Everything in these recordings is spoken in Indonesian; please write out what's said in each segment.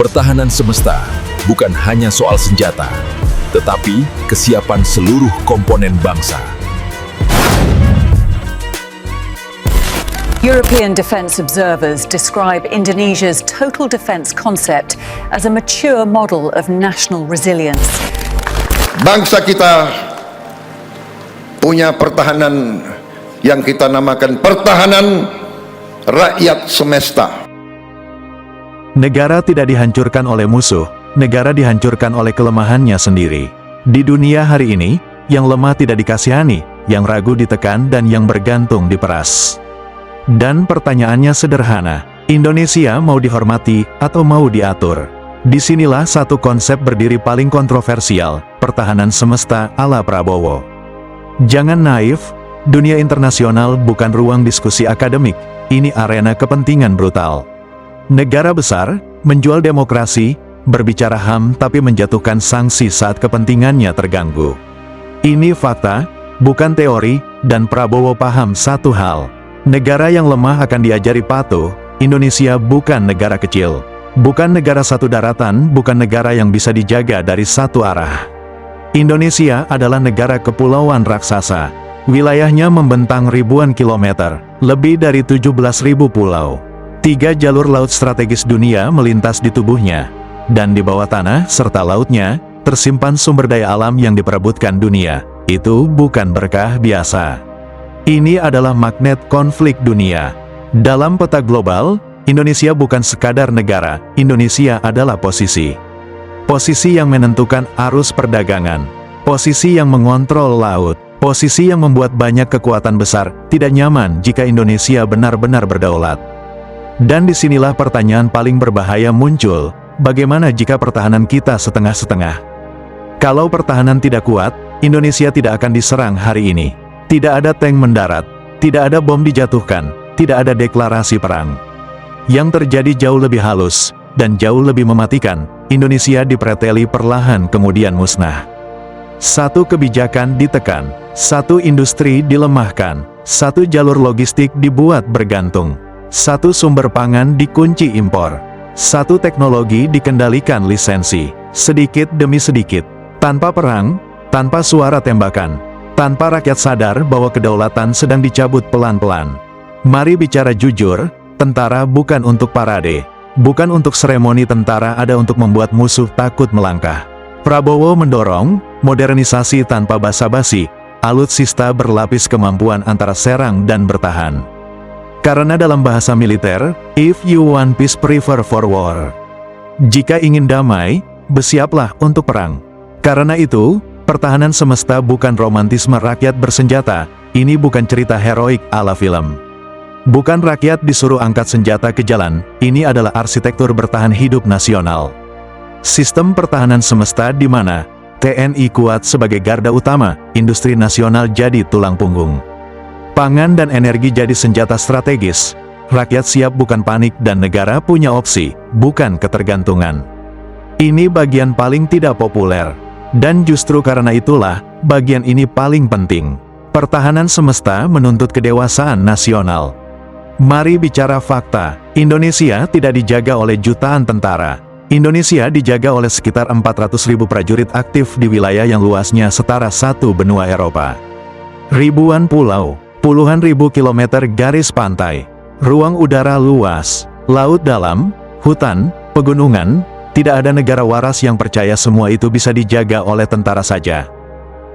Pertahanan semesta bukan hanya soal senjata, tetapi kesiapan seluruh komponen bangsa. European defence observers describe Indonesia's total defence concept as a mature model of national resilience. Bangsa kita punya pertahanan yang kita namakan pertahanan rakyat semesta. Negara tidak dihancurkan oleh musuh, negara dihancurkan oleh kelemahannya sendiri. Di dunia hari ini, yang lemah tidak dikasihani, yang ragu ditekan dan yang bergantung diperas. Dan pertanyaannya sederhana, Indonesia mau dihormati atau mau diatur? Disinilah satu konsep berdiri paling kontroversial, pertahanan semesta ala Prabowo. Jangan naif, dunia internasional bukan ruang diskusi akademik, ini arena kepentingan brutal. Negara besar, menjual demokrasi, berbicara HAM tapi menjatuhkan sanksi saat kepentingannya terganggu. Ini fakta, bukan teori, dan Prabowo paham satu hal. Negara yang lemah akan diajari patuh. Indonesia bukan negara kecil. Bukan negara satu daratan, bukan negara yang bisa dijaga dari satu arah. Indonesia adalah negara kepulauan raksasa. Wilayahnya membentang ribuan kilometer, lebih dari 17.000 pulau. 3 jalur laut strategis dunia melintas di tubuhnya. Dan di bawah tanah serta lautnya, tersimpan sumber daya alam yang diperebutkan dunia. Itu bukan berkah biasa. Ini adalah magnet konflik dunia. Dalam peta global, Indonesia bukan sekadar negara, Indonesia adalah posisi. Posisi yang menentukan arus perdagangan. Posisi yang mengontrol laut. Posisi yang membuat banyak kekuatan besar tidak nyaman jika Indonesia benar-benar berdaulat. Dan disinilah pertanyaan paling berbahaya muncul, bagaimana jika pertahanan kita setengah-setengah? Kalau pertahanan tidak kuat, Indonesia tidak akan diserang hari ini. Tidak ada tank mendarat, tidak ada bom dijatuhkan, tidak ada deklarasi perang. Yang terjadi jauh lebih halus, dan jauh lebih mematikan, Indonesia dipreteli perlahan kemudian musnah. Satu kebijakan ditekan, satu industri dilemahkan, satu jalur logistik dibuat bergantung. Satu sumber pangan dikunci impor. Satu teknologi dikendalikan lisensi. Sedikit demi sedikit. Tanpa perang, tanpa suara tembakan. Tanpa rakyat sadar bahwa kedaulatan sedang dicabut pelan-pelan. Mari bicara jujur, tentara bukan untuk parade. Bukan untuk seremoni, tentara ada untuk membuat musuh takut melangkah. Prabowo mendorong modernisasi tanpa basa-basi. Alutsista berlapis kemampuan antara serang dan bertahan. Karena dalam bahasa militer, if you want peace, prepare for war. Jika ingin damai, bersiaplah untuk perang. Karena itu, pertahanan semesta bukan romantisme rakyat bersenjata, ini bukan cerita heroik ala film. Bukan rakyat disuruh angkat senjata ke jalan, ini adalah arsitektur bertahan hidup nasional. Sistem pertahanan semesta di mana TNI kuat sebagai garda utama, industri nasional jadi tulang punggung. Pangan dan energi jadi senjata strategis. Rakyat siap bukan panik dan negara punya opsi, bukan ketergantungan. Ini bagian paling tidak populer. Dan justru karena itulah, bagian ini paling penting. Pertahanan semesta menuntut kedewasaan nasional. Mari bicara fakta. Indonesia tidak dijaga oleh jutaan tentara. Indonesia dijaga oleh sekitar 400.000 prajurit aktif di wilayah yang luasnya setara satu benua Eropa. Ribuan pulau. Puluhan ribu kilometer garis pantai, ruang udara luas, laut dalam, hutan, pegunungan, tidak ada negara waras yang percaya semua itu bisa dijaga oleh tentara saja.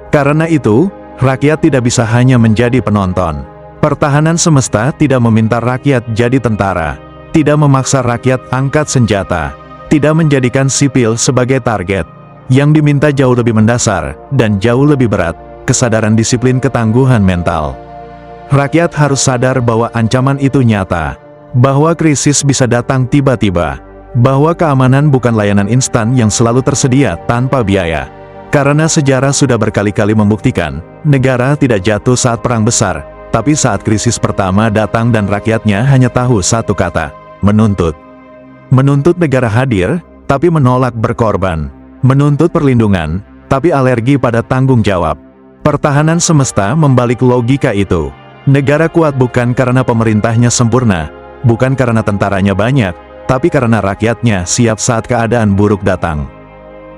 Karena itu, rakyat tidak bisa hanya menjadi penonton. Pertahanan semesta tidak meminta rakyat jadi tentara, tidak memaksa rakyat angkat senjata, tidak menjadikan sipil sebagai target. Yang diminta jauh lebih mendasar, dan jauh lebih berat, kesadaran disiplin ketangguhan mental. Rakyat harus sadar bahwa ancaman itu nyata, bahwa krisis bisa datang tiba-tiba, bahwa keamanan bukan layanan instan yang selalu tersedia tanpa biaya. Karena sejarah sudah berkali-kali membuktikan, negara tidak jatuh saat perang besar, tapi saat krisis pertama datang dan rakyatnya hanya tahu satu kata, menuntut. Menuntut negara hadir, tapi menolak berkorban. Menuntut perlindungan, tapi alergi pada tanggung jawab. Pertahanan semesta membalik logika itu. Negara kuat bukan karena pemerintahnya sempurna, bukan karena tentaranya banyak, tapi karena rakyatnya siap saat keadaan buruk datang.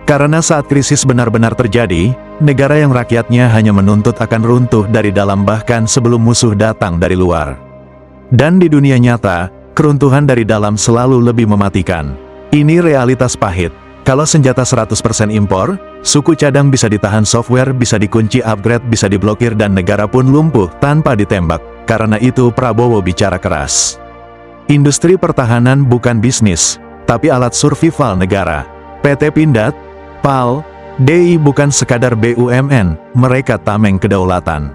Karena saat krisis benar-benar terjadi, negara yang rakyatnya hanya menuntut akan runtuh dari dalam bahkan sebelum musuh datang dari luar. Dan di dunia nyata, keruntuhan dari dalam selalu lebih mematikan. Ini realitas pahit. Kalau senjata 100% impor, suku cadang bisa ditahan, software bisa dikunci, upgrade bisa diblokir, dan negara pun lumpuh tanpa ditembak. Karena itu Prabowo bicara keras. Industri pertahanan bukan bisnis, tapi alat survival negara. PT Pindad, PAL, DI bukan sekadar BUMN, mereka tameng kedaulatan.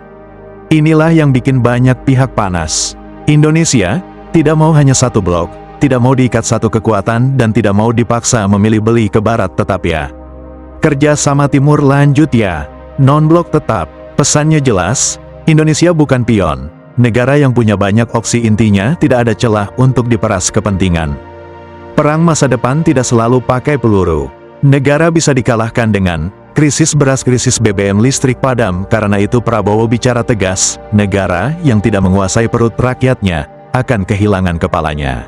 Inilah yang bikin banyak pihak panas. Indonesia tidak mau hanya satu blok, tidak mau diikat satu kekuatan, dan tidak mau dipaksa memilih beli ke barat tetap ya. Kerja sama timur lanjut ya, non-blok tetap. Pesannya jelas, Indonesia bukan pion. Negara yang punya banyak opsi, intinya tidak ada celah untuk diperas kepentingan. Perang masa depan tidak selalu pakai peluru. Negara bisa dikalahkan dengan krisis beras, krisis BBM, listrik padam. Karena itu Prabowo bicara tegas, negara yang tidak menguasai perut rakyatnya akan kehilangan kepalanya.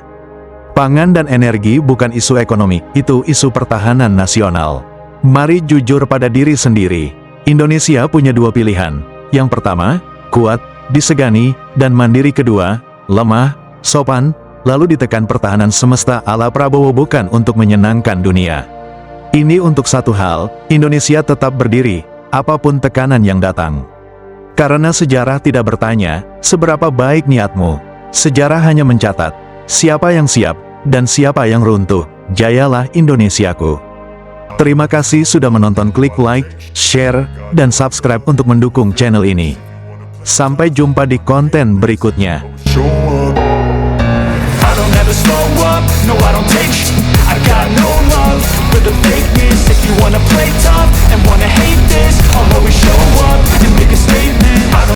Pangan dan energi bukan isu ekonomi, itu isu pertahanan nasional. Mari jujur pada diri sendiri. Indonesia punya dua pilihan. Yang pertama, kuat, disegani, dan mandiri. Kedua, lemah, sopan, lalu ditekan. Pertahanan semesta ala Prabowo bukan untuk menyenangkan dunia. Ini untuk satu hal, Indonesia tetap berdiri, apapun tekanan yang datang. Karena sejarah tidak bertanya, seberapa baik niatmu. Sejarah hanya mencatat, siapa yang siap, dan siapa yang runtuh. Jayalah Indonesiaku. Terima kasih sudah menonton, klik like, share, dan subscribe untuk mendukung channel ini. Sampai jumpa di konten berikutnya. I don't ever slow up, no I don't take sh- I got no love for the fakeness. If you wanna play tough